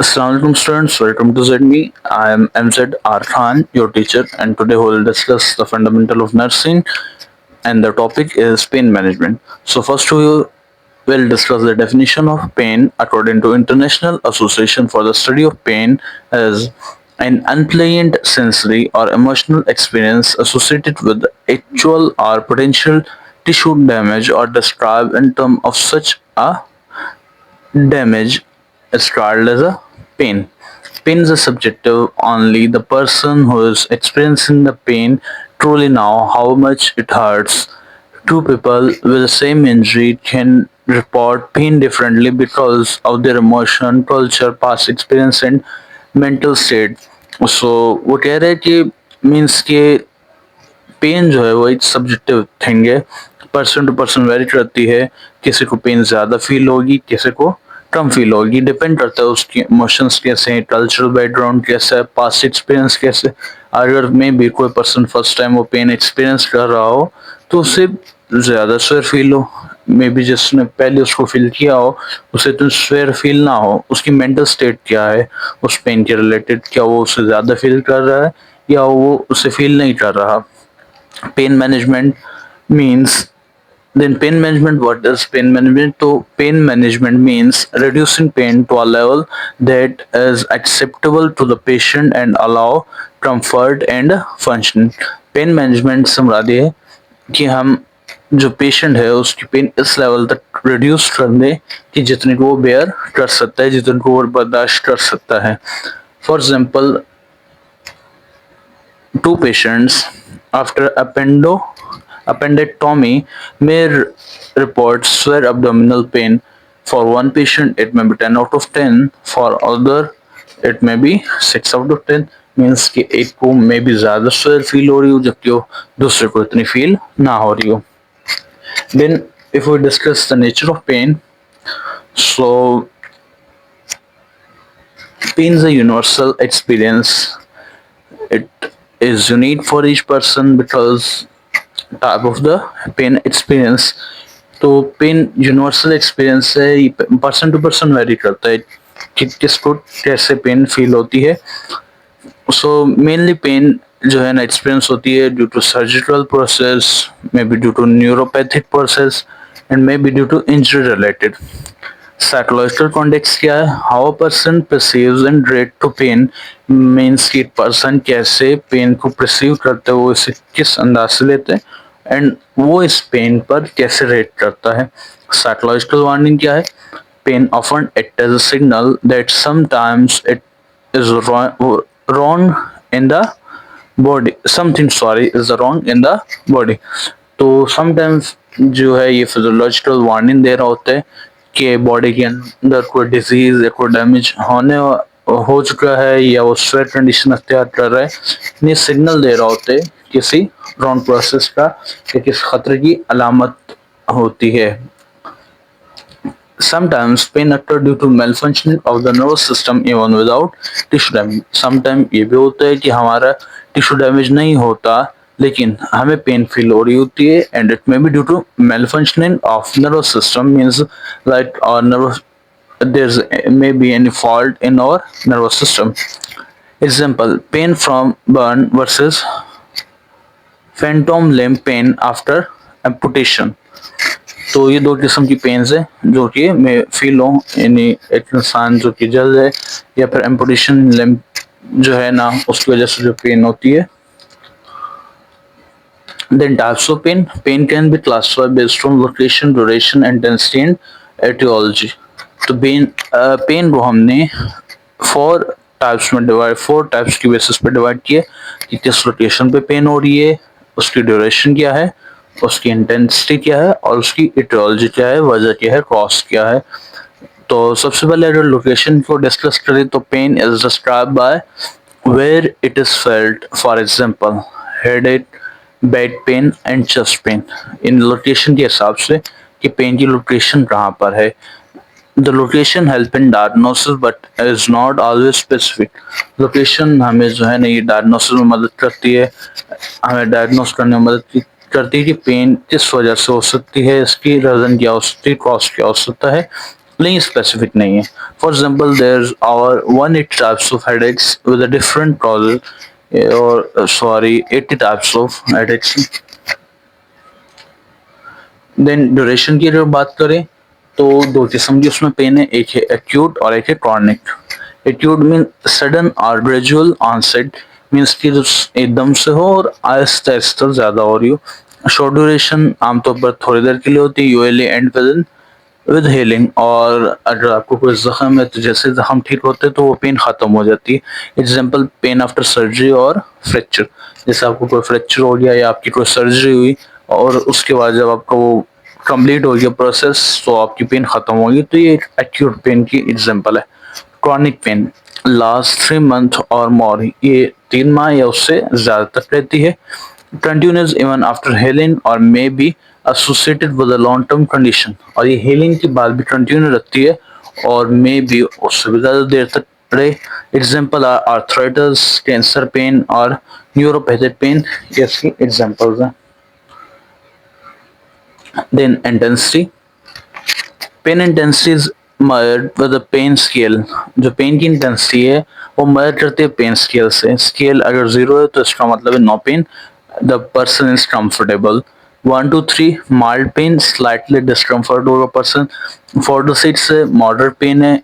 Assalamualaikum students, welcome to ZME. I am MZ R Khan, your teacher, and today we will discuss the fundamental of nursing, and the topic is pain management. So first we will discuss the definition of pain according to International Association for the Study of Pain as an unpleasant sensory or emotional experience associated with actual or potential tissue damage or described in terms of such a damage is called as a pain. Pain is a subjective, only the person who is experiencing the pain truly know how much it hurts. Two people with the same injury can report pain differently because of their emotion, culture, past experience and mental state. So वो कह रहे हैं कि means के pen जो है वो एक सब्जेक्टिव थिंग है, पर्सन टू पर्सन वेरी करती है। किसी को पेन ज़्यादा फील होगी, किसी को कम फील होगी, डिपेंड करता है उसके इमोशंस कैसे हैं, कल्चरल बैकग्राउंड कैसा है, पास्ट एक्सपीरियंस कैसे। अगर मे भी कोई पर्सन फर्स्ट टाइम वो पेन एक्सपीरियंस कर रहा हो तो उसे ज़्यादा स्वेर फील हो, मे बी जिसने पहले उसको फील किया हो उसे तो स्वेर फील ना हो। उसकी मेंटल स्टेट क्या है उस पेन के रिलेटेड, क्या वो उसे ज़्यादा फील कर रहा है या वो उसे फील नहीं कर रहा। Pain management means, then pain management, what does pain management? So pain management means reducing pain to a level that is acceptable to the patient and allow comfort and function. Pain management से मुराद ये है कि हम जो patient है उसकी pen इस level तक रिड्यूस कर दें कि जितने को वो बेयर कर सकता है, जितने को वो बर्दाश्त कर सकता है। For example, two patients after appendectomy may report severe abdominal pain. For one patient, it may be 10 out of 10. For other, it may be 6 out of 10. Means कि एक को मे बी ज़्यादा स्वेर फील हो रही हो जबकि वो दूसरे को इतनी फील ना हो रही हो। Then if we discuss the nature of pain, so pain is a universal experience. It is unique for each person because type of the pain experience. तो पेन यूनिवर्सल एक्सपीरियंस है, पर्सन टू पर्सन वेरी करता है कि किसको कैसे pain feel होती है। So mainly pen जो है ना एक्सपीरियंस होती है due to surgical process, may be due to neuropathic process and may be due to injury related. Psychological context क्या है? How person perceives and rate to pain, means कि person कैसे pain को परसीव करते हैं, वो इसे किस अंदाज से लेते हैं एंड वो इस पेन पर कैसे रेट करता है। साइकोलॉजिकल वार्निंग क्या है? Pain often act as a signal that sometimes it is wrong in the body, something sorry is wrong in the body. तो समटाइम्स जो है ये फिजियोलॉजिकल वार्निंग दे रहा होता है कि बॉडी के अंदर कोई डिजीज या कोई डैमेज हो चुका है या वो स्वेट कंडीशन अख्तियार कर रहा है, ये सिग्नल दे रहा होता है किसी रॉन्ग प्रोसेस का या किस खतरे की अलामत होती है। Sometimes pain occur due to malfunctioning of the nervous system even without tissue damage. Sometimes ये भी होता है कि हमारा टिश्यू डैमेज नहीं होता लेकिन हमें पेन फील हो रही होती है and it may be due to malfunctioning of nervous system, means like our nervous, there's may be any fault in our nervous system. Example, pain from burn versus phantom limb pain after amputation. तो ये दो किस्म की pens है जो कि मैं feel हो, यानी एक इंसान जो कि जल है या फिर एम्पुटेशन लिम्ब जो है ना उसकी वजह से जो पेन होती है। Then types of pain. Pain can be classified based on location, duration, intensity and etiology. तो पेन को हमने फोर टाइप्स की बेसिस पे डिवाइड किए कि किस लोकेशन पे पेन हो रही है, उसकी ड्यूरेशन क्या है, उसकी इंटेंसिटी क्या है और उसकी इटियोलॉजी क्या है, वजह क्या है, कॉज क्या है। तो सबसे पहले अगर लोकेशन को डिस्कस करें तो pain is describe by where it is felt, for example headache, back pain and chest pain. इन लोकेशन के हिसाब से कि पेन की लोकेशन कहाँ पर है। The location help in diagnosis but is not always specific. Location हमें जो है ना ये डायग्नोसिस में मदद करती है, हमें डायग्नोस करने में मदद करती है कि पेन किस वजह से हो सकती है, इसकी रीजन क्या हो सकती है, कॉज क्या हो सकता है, नहीं, स्पेसिफिक नहीं है. For example there are 180 types of headaches with a different cause, और sorry 80 types of headaches. Then duration की अगर बात करें तो दो किस्म की उसमें पेन है, एक है एक्यूट और एक है क्रॉनिक. एक्यूट मीन सडन और ग्रेजुअल ऑनसेट, मीन्स कि जो एकदम से हो और आहिस्ता आहिस्ता ज्यादा हो रही हो. शॉर्ट ड्यूरेशन आमतौर पर थोड़ी देर के लिए होती है, यूजुअली एंड विद हीलिंग. और अगर आपको कोई जख्म है तो जैसे जख्म ठीक होते हैं तो वो पेन खत्म हो जाती है. एग्जाम्पल पेन आफ्टर सर्जरी और फ्रैक्चर. जैसे आपको कोई फ्रैक्चर हो गया या आपकी कोई सर्जरी हुई और उसके बाद जब आपका वो कंप्लीट हो गया प्रोसेस तो आपकी पेन खत्म होगी, तो ये एक्यूट पेन की एग्जांपल है. क्रॉनिक पेन लास्ट 3 मंथ और मोर, ये 3 माह या उससे ज्यादा तक रहती है. कंटिन्यूस इवन आफ्टर healing और may be associated with a long term condition, और ये healing के बाद भी कंटिन्यू रहती है और मे बी उससे भी ज्यादा देर तक रहे. Example are arthritis, cancer pain और न्यूरोपैथिक पेन, ये इसकी एग्जाम्पल्स हैं. Then intensity. Pain intensity is measured with a pain scale. जो पेन की इंटेंसिटी है वो मेजर करते हैं पेन स्केल से. स्केल अगर 0 है तो इसका मतलब है no pain, the person is comfortable. 1 to 3 mild pain, slightly discomfort होगा पर्सन. 4 to 6 है मॉडरेट पेन है,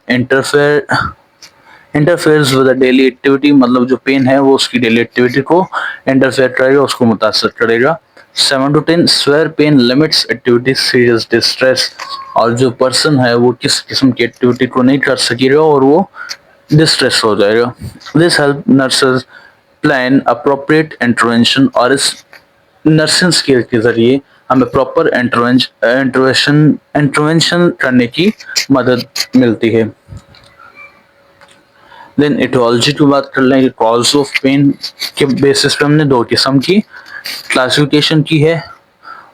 इंटरफेयर्स विद डेली एक्टिविटी, मतलब जो पेन है वो उसकी डेली एक्टिविटी को इंटरफेयर करेगा, उसको मुतासर करेगा. 7 to 10 severe pain limits activity, serious distress, और जो पर्सन है वो किस किस्म की एक्टिविटी को नहीं कर सकेगा और वो डिस्ट्रेस हो जाएगा. This help nurses plan appropriate intervention, और इस नर्सिंग स्किल के जरिए हमें प्रॉपर इंटरवेंशन करने की मदद मिलती है. देन इटियोलॉजी की बात कर लें कि कॉज ऑफ पेन के बेसिस पे हमने दो किस्म की क्लासिफिकेशन की है,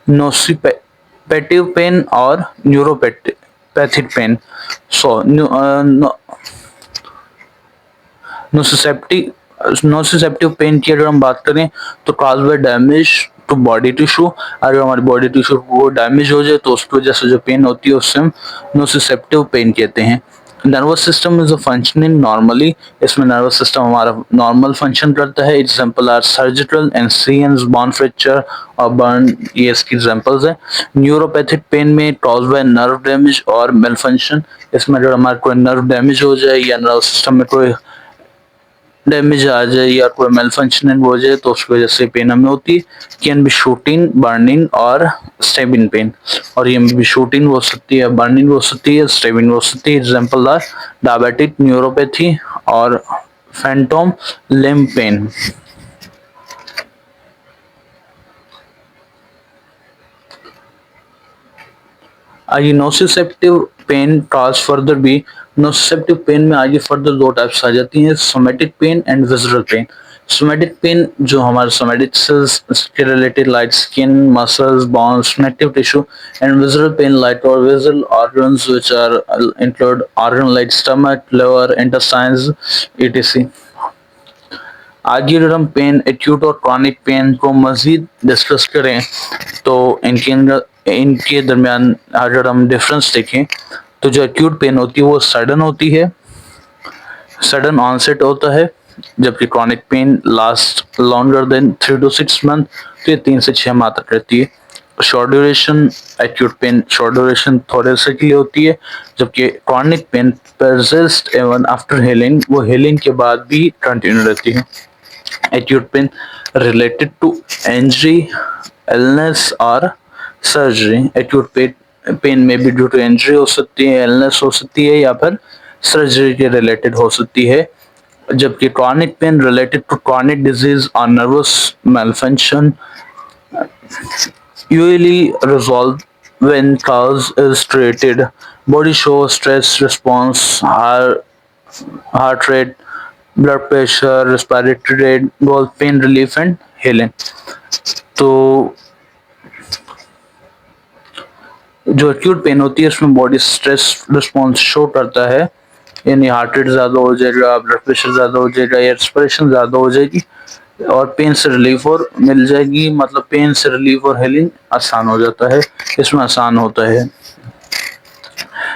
नोसिपेटिव पेन और neuropathic pain. So nociceptive pain की अगर हम बात करें तो cause by damage to body tissue. अगर हमारी बॉडी टिश्यू को डैमेज हो जाए तो उसकी वजह से जो पेन होती है उससे हम नोसिसेप्टिव पेन कहते हैं. Nervous system is functioning normally, इसमें नर्वस सिस्टम हमारा नॉर्मल फंक्शन करता है. Example are surgical incisions, bone fracture और बर्न, ये इसकी एग्जांपल्स हैं. न्यूरोपैथिक पेन में कॉज बाय नर्व डैमेज और मेल फंक्शन, इसमें अगर हमारा कोई नर्व डैमेज हो जाए या नर्व सिस्टम में कोई डैमेज आ जाए या कोई मेल फंक्शनिंग हो जाए तो उसकी वजह से पेन हमें होती है. कैन बी शूटिंग, बर्निंग और स्टेबिंग पेन, और ये भी शूटिंग हो सकती है, बर्निंग हो सकती है, स्टेबिंग हो सकती है. एग्जाम्पल आर डायबिटिक न्यूरोपैथी और फैंटोम लिम्ब पेन. आगे nociceptive pain cause further B. Nociceptive pain में आगे फर्दर दो टाइप्स आ जाती हैं, somatic pain and visual pain. Somatic pain जो हमारे सोमेटिक सेल्स के related like skin, muscles, bones, connective tissue, and visual pain like और visual organs which are include organ like stomach, liver, intestines, etc. आगे अगर हम pain acute और chronic pain को मजीद डिस्कस करें तो इनके दरमियान अगर हम डिफरेंस देखें तो जो एक्यूट पेन होती है वो सडन होती है, सडन ऑनसेट होता है, जबकि chronic pain last longer than 3 to 6 month, तो ये 3 से 6 माह तक रहती है. Short duration acute pain short duration थोड़े से के लिए होती है, जबकि chronic pain persist even after healing, वो हीलिंग के बाद भी कंटिन्यू रहती है. acute pain related to injury, illness or surgery. acute pain में भी ड्यू टू इंजरी हो सकती है, इलनेस हो सकती है या फिर सर्जरी के रिलेटेड हो सकती है. जबकि chronic pain related to chronic disease or nervous malfunction usually resolve when cause is treated. Body shows stress response, heart rate, blood pressure, respiratory rate, both pain relief and healing. तो जो acute pain होती है उसमें body stress response show करता है, यानी heart rate ज़्यादा हो जाएगा, ब्लड प्रेशर ज़्यादा हो जाएगा, रेस्पिरेशन ज़्यादा हो जाएगी और पेन से रिलीफ और मिल जाएगी. मतलब पेन से रिलीफ और हीलिंग आसान हो जाता है, इसमें आसान होता है.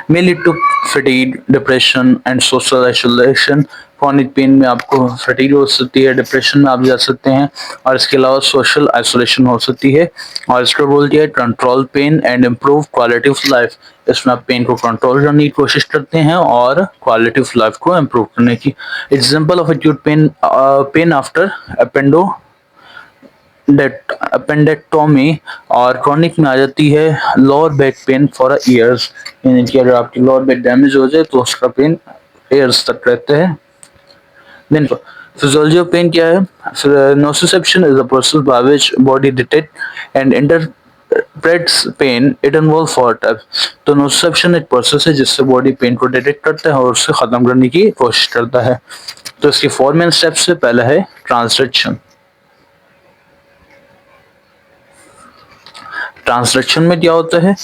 may lead to fatigue, depression and social isolation. Chronic pain में आपको फटीग हो सकती है, डिप्रेशन में आप जा सकते हैं और इसके अलावा सोशल आइसोलेशन हो सकती है। और इसको बोलती है control pain and improve quality of life. इसमें आप पेन को कंट्रोल करने की कोशिश करते हैं और क्वालिटी ऑफ लाइफ को इम्प्रूव करने की। Example of acute pain, pen after appendectomy और क्रॉनिक में आ जाती है lower back pain for years, यानी कि अगर आपकी लोअर बैक डैमेज हो जाए तो उसका पेन ईयर्स तक रहते हैं। देन फिजियोलॉजी ऑफ पेन क्या है? Nociception is the process by which body detect and interprets pain. It involve 4 types. तो नोसिसेप्शन एक प्रोसेस है जिससे बॉडी पेन को डिटेक्ट करता है और उससे खत्म करने की कोशिश करता है। तो इसके 4 मेन स्टेप्स से पहला है ट्रांसडक्शन। ट्रांसडक्शन में क्या होता है?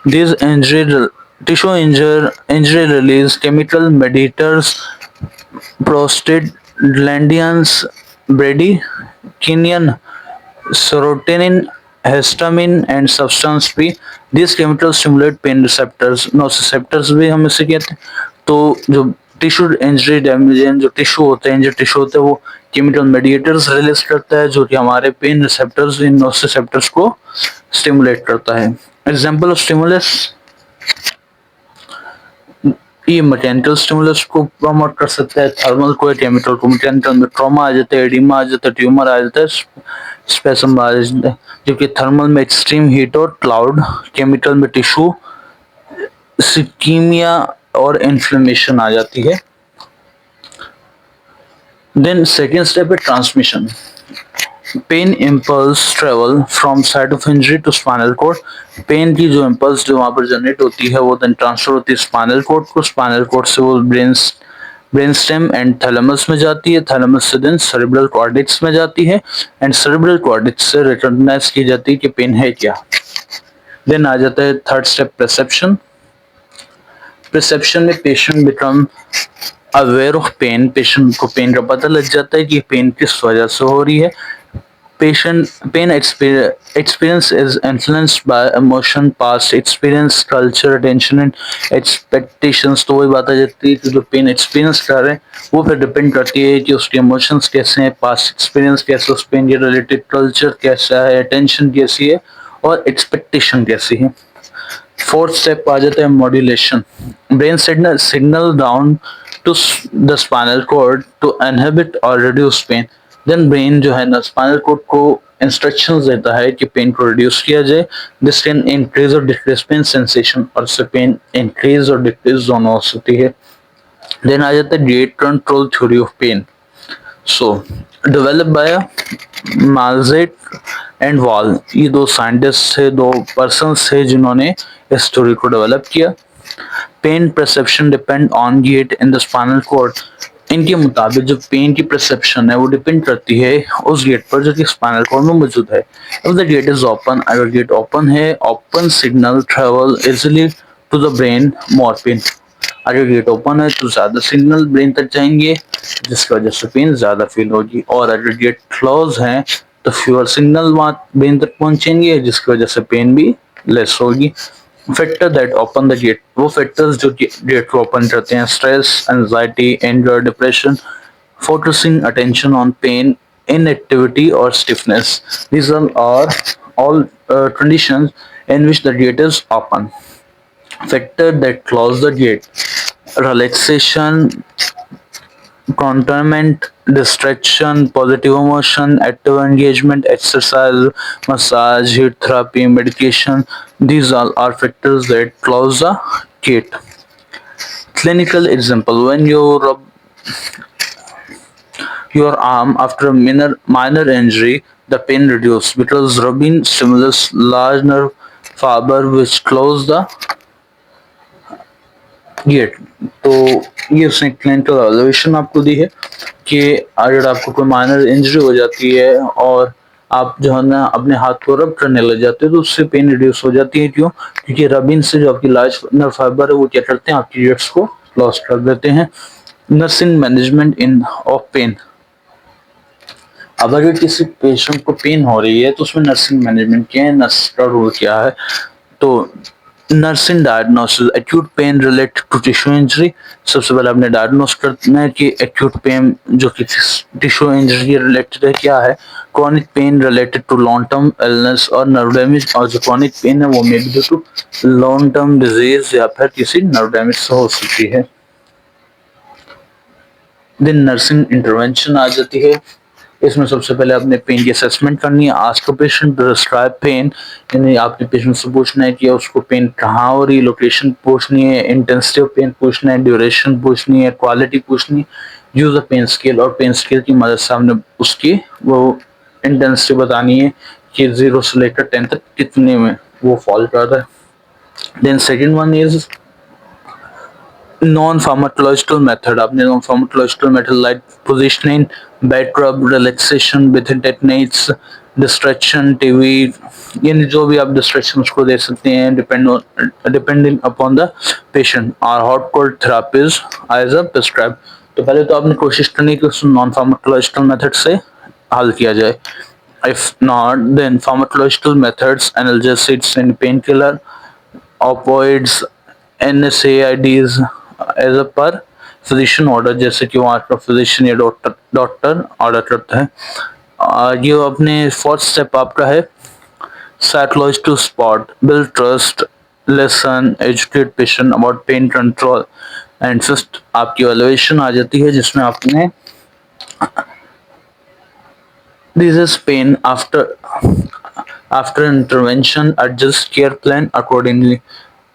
This injury tissue injury release chemical mediators, prostaglandins, bradykinin, serotonin, histamine and substance P. These chemicals stimulate pain receptors, nociceptors भी हम इसे कहते हैं। तो जो टिश्यू इंजरी डैमेज, जो टिश्यू होते हैं, वो केमिकल मेडिएटर्स रिलीज करता है जो कि हमारे पेन रिसेप्टर्स, इन नोसिसेप्टर्स को स्टिमुलेट करता है। एग्जाम्पल ऑफ स्टिमुलस, ये मैकेनिकल स्टिमुलस को प्रमोट कर सकता है, थर्मल को, केमिकल को। मैकेनिकल में ट्रॉमा आ जाता है, एडिमा आ जाता है, ट्यूमर आ जाता है, स्पेसम आ जाता है। जबकि थर्मल में एक्सट्रीम हीट और क्लाउड, केमिकल में टिश्यू सिकीमिया और इन्फ्लेमेशन आ जाती है। देन सेकेंड स्टेप है transmission. Pain impulse travel from site of injury to spinal cord. Pain की जो इम्पल्स जो वहां पर जनरेट होती है वो देन ट्रांसफर होती है स्पाइनल कॉर्ड को, स्पाइनल कॉर्ड से वो ब्रेन स्टेम एंड थैलेमस में जाती है, थैलेमस से देन सेरेब्रल कॉर्टेक्स में जाती है एंड सेरेब्रल कॉर्टेक्स से रिकॉग्नाइज की जाती है कि पेन है क्या। देन आ जाता है थर्ड स्टेप परसेप्शन। परसेप्शन में patient become aware of pain. Patient को पेन का पता लग जाता है कि पेन किस वजह से हो रही है। Pain experience is influenced by emotion, past experience, culture, attention and expectations। तो वही बात आ जाती है कि जो पेन एक्सपीरियंस कर रहे हैं वो फिर डिपेंड करती है कि उसके इमोशंस कैसे हैं, पास्ट एक्सपीरियंस कैसे, उस पेन के रिलेटेड कल्चर कैसा है, अटेंशन कैसी है और एक्सपेक्टेशन कैसी है। फोर्थ स्टेप आ जाता है modulation. Brain signal down to the spinal cord to inhibit और रिड्यूस पेन। देन ब्रेन जो है ना स्पाइनल कॉर्ड को इंस्ट्रक्शंस देता है कि पेन को रिड्यूस किया जाए। दिस कैन इंक्रीज और डिक्रीज पेन सेंसेशन, और इससे पेन इंक्रीज और डिक्रीज दोनों हो सकती है। देन आ जाता है gate control theory of pain. So develop by Melzack and Wall. ये दो साइंटिस्ट थे, दो पर्सन्स थे जिन्होंने इस थ्योरी को डेवलप किया। Pain perception depend on gate in the spinal cord. इनके मुताबिक जो पेन की परसेप्शन है वो डिपेंड करती है उस गेट पर जो कि स्पाइनल कॉर्ड में मौजूद है। If the gate is open, अगर गेट ओपन है, open signal travel easily to the brain, more pain. अगर गेट ओपन है तो ज्यादा सिग्नल ब्रेन तक जाएंगे जिसकी वजह से पेन ज्यादा फील होगी, और अगर गेट क्लोज है तो फ्यूअर सिग्नल वहां ब्रेन तक पहुंचेंगे जिसकी वजह से पेन भी लेस होगी। Factor that open the gate, वो फैक्टर्स जो गेट को ओपन करते हैं, stress, anxiety, anger, depression, focusing attention on pain, inactivity or stiffness. These are all conditions in which the gate is open. Factor that close the gate: relaxation, contentment, distraction, positive emotion, active engagement, exercise, massage, heat therapy, medication. These all are factors that close the gate. Clinical example: when you rub your arm after a minor injury, the pain reduces because rubbing stimulates large nerve fiber which close the gate. तो ये उसने clinical observation आपको दी है कि अगर आपको कोई minor injury हो जाती है और आप जो है ना अपने हाथ को रब करने लग जाते हैं तो उससे पेन रिड्यूस हो जाती है। क्यों? क्योंकि रबिंग से जो आपकी लार्ज नर्व फाइबर है वो क्या करते हैं, आपकी गेट्स को लॉस कर देते हैं। Nursing management in of pain. अब अगर किसी पेशेंट को पेन हो रही है तो उसमें नर्सिंग मैनेजमेंट क्या है, नर्स का रोल क्या है? तो nursing diagnosis acute pain related to tissue injury. सबसे पहले आपने डायग्नोस करना है कि एक्यूट पेन जो कि टिश्यू इंजरी रिलेटेड है क्या है। Chronic pain related to long term illness और नर्व डैमेज, और जो क्रॉनिक पेन है वो may be due to long term disease या फिर किसी नर्व डैमेज से हो सकती है। देन नर्सिंग इंटरवेंशन आ जाती है। इसमें सबसे पहले आपने पेन की असेसमेंट करनी है। Ask the patient describe pain, यानी आपने पेशेंट से पूछना है कि उसको पेन कहाँ हो रही है, लोकेशन पूछनी है, इंटेंसिटी ऑफ पेन पूछना है, ड्यूरेशन पूछनी है, क्वालिटी पूछनी है। यूज अ पेन स्केल, और पेन स्केल की मदद से हमने उसकी वो इंटेंसिटी बतानी है कि 0 से लेकर 10 तक कितने में वो फॉल कर रहा है। Then second one is non-pharmacological method. आपने non-pharmacological method like positioning, bed rub, relaxation, breathing techniques, distraction, TV, यानी जो भी आप distractions को दे सकते हैं depending upon the patient, और hot cold therapies as a prescribed। तो पहले तो आपने कोशिश करनी है कि उस नॉन फार्माकोलॉजिकल मेथड से हल किया जाए। If not, then pharmacological methods, analgesics and painkiller, opioids, NSAIDs as a per physician order, जैसे कि वहाँ का फिजिशियन या डॉक्टर ऑर्डर करता है। ये अपने फोर्थ स्टेप आपका है psychological spot, build trust, lesson, educate patient about pain control, and fifth आपकी एवेल्युएशन आ जाती है जिसमें आपने this is pen after intervention adjust care plan accordingly.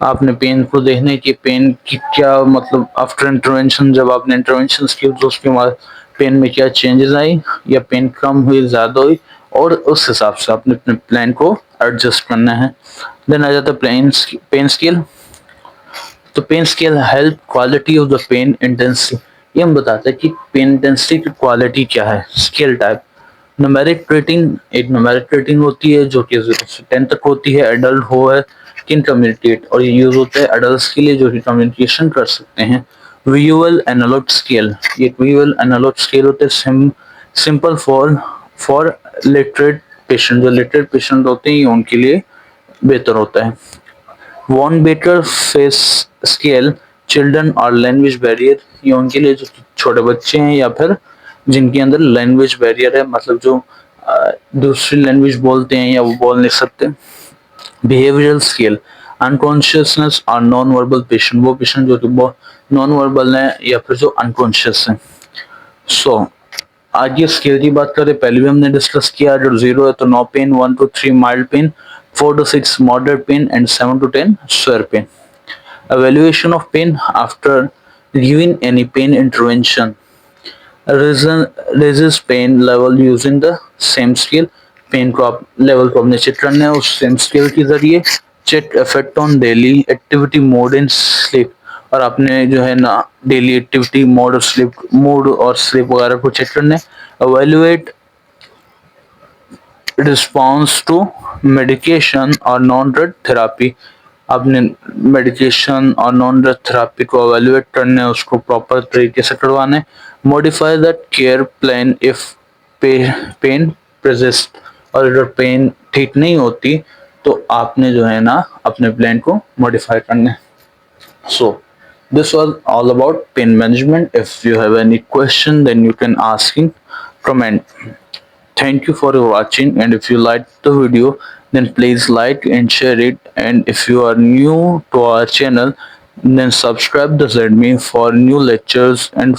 आपने पेन को देखने की पेन की क्या मतलब आफ्टर इंटरवेंशन, जब आपने इंटरवेंशन की तो उसके बाद पेन में क्या चेंजेस आई, या पेन कम हुई ज़्यादा हुई, और उस हिसाब से आपने अपने प्लान को एडजस्ट करना है। देन आ जाता है पेन स्केल। तो pain scale help quality of the pain intensity, ये हम बताते हैं कि पेन इंटेंसिटी की क्वालिटी क्या है। स्केल टाइप न्यूमेरिक रेटिंग, एक न्यूमेरिक रेटिंग होती है जो कि 0 से 10 तक होती है, एडल्ट हो है कि कम्युनिकेट, और ये यूज होता है एडल्ट के लिए जो कि कम्युनिकेशन कर सकते हैं। विजुअल एनालॉग स्केल, ये विजुअल एनालॉग स्केल होते हैं सिंपल फॉर लिटरेट पेशेंट, जो लिटरेट पेशेंट होते हैं उनके लिए बेहतर होता है। Wong Baker face scale, children और लैंग्वेज बैरियर, ये उनके लिए जो छोटे बच्चे हैं या फिर जिनके अंदर लैंग्वेज बैरियर है, मतलब जो दूसरी लैंग्वेज बोलते हैं या वो बोल नहीं सकते। बिहेवियरल स्केल, अनकॉन्शियसनेस और नॉन वर्बल पेशेंट, वो पेशेंट जो कि नॉन वर्बल है या फिर जो अनकॉन्शियस है। सो आज ये स्केल की बात करें, पहले भी हमने डिस्कस किया, जो 0 है तो no pain, 1 to 3 mild pain, 4 to 6 moderate pain, and 7 to 10 severe pain. Evaluation of pain after giving any pain intervention, raises pain level using the same scale। Pain को आप लेवल को अपने चेक करना है उस सेम स्केल के जरिए। Check effect on daily activity mode and sleep, और आपने जो है ना डेली एक्टिविटी मोड और स्लीप मूड और स्लीप वगैरह को चेक करना है। एवेल्युएट रिस्पॉन्स टू मेडिकेशन और नॉन ड्रग थेरापी, आपने मेडिकेशन और नॉन ड्रग थेरापी को एवेल्युएट करना है, उसको प्रॉपर तरीके से करवाना है। Modify the care plan if pain persist, और अगर पेन ठीक नहीं होती तो आपने जो है ना अपने प्लान को मॉडिफाई करना है। सो this was all about pain management. If you have any question, then you can ask in comment. Thank you for watching, and if you liked the video, then please like and share it. And if you are new to our channel, then subscribe the ZME for new lectures and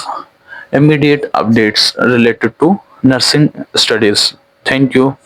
immediate updates related to nursing studies. Thank you.